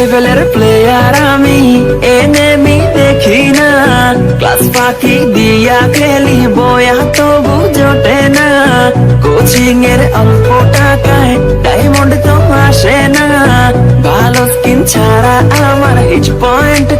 লেভেলের প্লেয়ার আমি, এনেমি দেখি না। ক্লাস ফাঁকি দিয়া খেলি বয়া তবু জোটে না। কোচিং এর অল্প টাকায় ডায়মন্ড তো আসে না। ভালো স্কিন ছাড়া আমার হিট পয়েন্ট